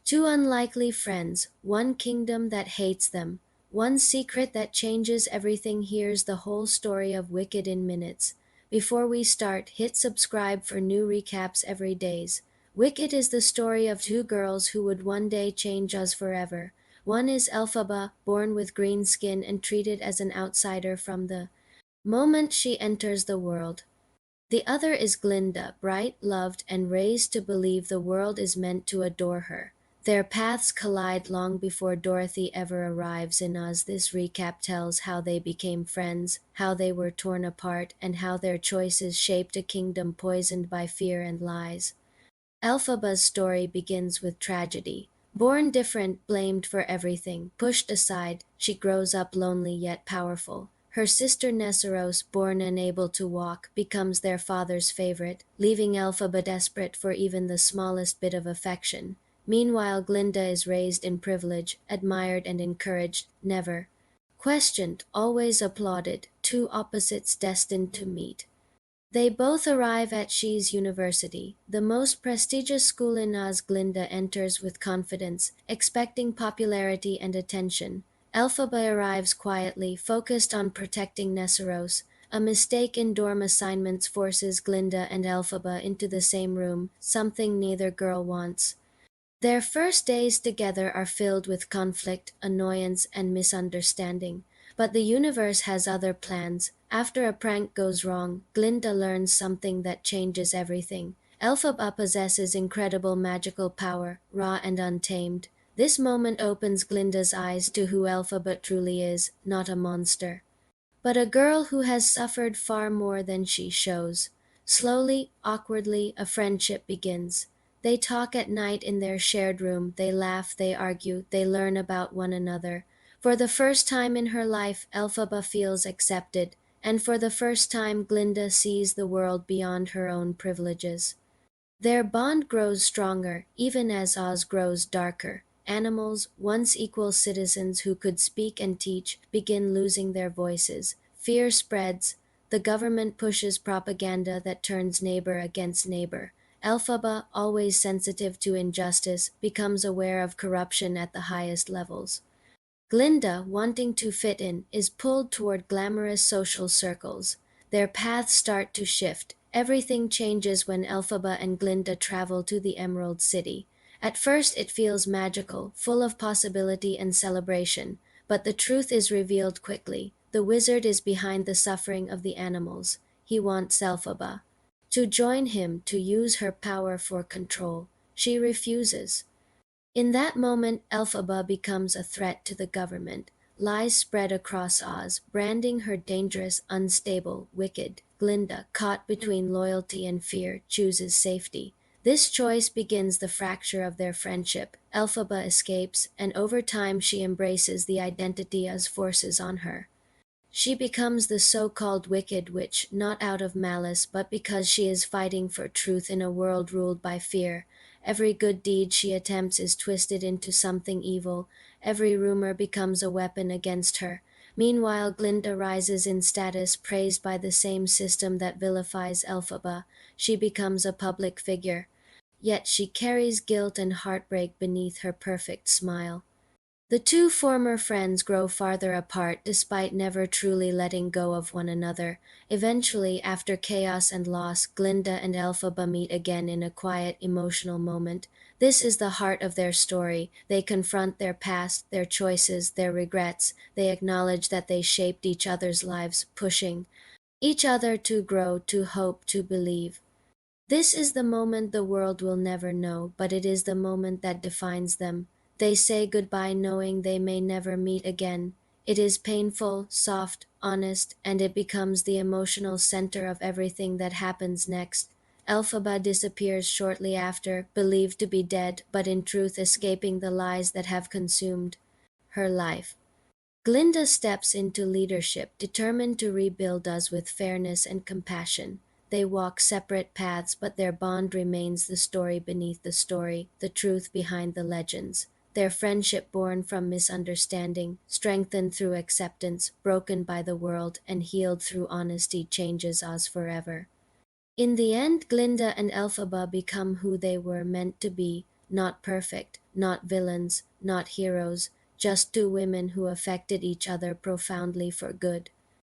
Two unlikely friends, one kingdom that hates them, one secret that changes everything. Here's the whole story of Wicked in minutes. Before we start, hit subscribe for new recaps every days. Wicked is the story of two girls who would one day change us forever. One is Elphaba, born with green skin and treated as an outsider from the moment she enters the world. The other is Glinda, bright, loved, and raised to believe the world is meant to adore her. Their paths collide long before Dorothy ever arrives in Oz. This recap tells how they became friends, how they were torn apart, and how their choices shaped a kingdom poisoned by fear and lies. Elphaba's story begins with tragedy. Born different, blamed for everything, pushed aside, she grows up lonely yet powerful. Her sister Nessarose, born unable to walk, becomes their father's favorite, leaving Elphaba desperate for even the smallest bit of affection. Meanwhile, Glinda is raised in privilege, admired and encouraged, never questioned, always applauded, two opposites destined to meet. They both arrive at She's University, the most prestigious school in Oz. Glinda enters with confidence, expecting popularity and attention. Elphaba arrives quietly, focused on protecting Nessarose. A mistake in dorm assignments forces Glinda and Elphaba into the same room, something neither girl wants. Their first days together are filled with conflict, annoyance, and misunderstanding. But the universe has other plans. After a prank goes wrong, Glinda learns something that changes everything. Elphaba possesses incredible magical power, raw and untamed. This moment opens Glinda's eyes to who Elphaba truly is, not a monster, but a girl who has suffered far more than she shows. Slowly, awkwardly, a friendship begins. They talk at night in their shared room, they laugh, they argue, they learn about one another. For the first time in her life, Elphaba feels accepted, and for the first time Glinda sees the world beyond her own privileges. Their bond grows stronger, even as Oz grows darker. Animals, once equal citizens who could speak and teach, begin losing their voices. Fear spreads. The government pushes propaganda that turns neighbor against neighbor. Elphaba, always sensitive to injustice, becomes aware of corruption at the highest levels. Glinda, wanting to fit in, is pulled toward glamorous social circles. Their paths start to shift. Everything changes when Elphaba and Glinda travel to the Emerald City. At first it feels magical, full of possibility and celebration, but the truth is revealed quickly. The wizard is behind the suffering of the animals. He wants Elphaba to join him, to use her power for control. She refuses. In that moment, Elphaba becomes a threat to the government. Lies spread across Oz, branding her dangerous, unstable, wicked. Glinda, caught between loyalty and fear, chooses safety. This choice begins the fracture of their friendship. Elphaba escapes, and over time she embraces the identity Oz forces on her. She becomes the so-called Wicked Witch, not out of malice, but because she is fighting for truth in a world ruled by fear. Every good deed she attempts is twisted into something evil. Every rumor becomes a weapon against her. Meanwhile, Glinda rises in status, praised by the same system that vilifies Elphaba. She becomes a public figure. Yet she carries guilt and heartbreak beneath her perfect smile. The two former friends grow farther apart despite never truly letting go of one another. Eventually, after chaos and loss, Glinda and Elphaba meet again in a quiet, emotional moment. This is the heart of their story. They confront their past, their choices, their regrets. They acknowledge that they shaped each other's lives, pushing each other to grow, to hope, to believe. This is the moment the world will never know, but it is the moment that defines them. They say goodbye knowing they may never meet again. It is painful, soft, honest, and it becomes the emotional center of everything that happens next. Elphaba disappears shortly after, believed to be dead, but in truth escaping the lies that have consumed her life. Glinda steps into leadership, determined to rebuild us with fairness and compassion. They walk separate paths, but their bond remains the story beneath the story, the truth behind the legends. Their friendship born from misunderstanding, strengthened through acceptance, broken by the world, and healed through honesty changes us forever. In the end, Glinda and Elphaba become who they were meant to be, not perfect, not villains, not heroes, just two women who affected each other profoundly for good.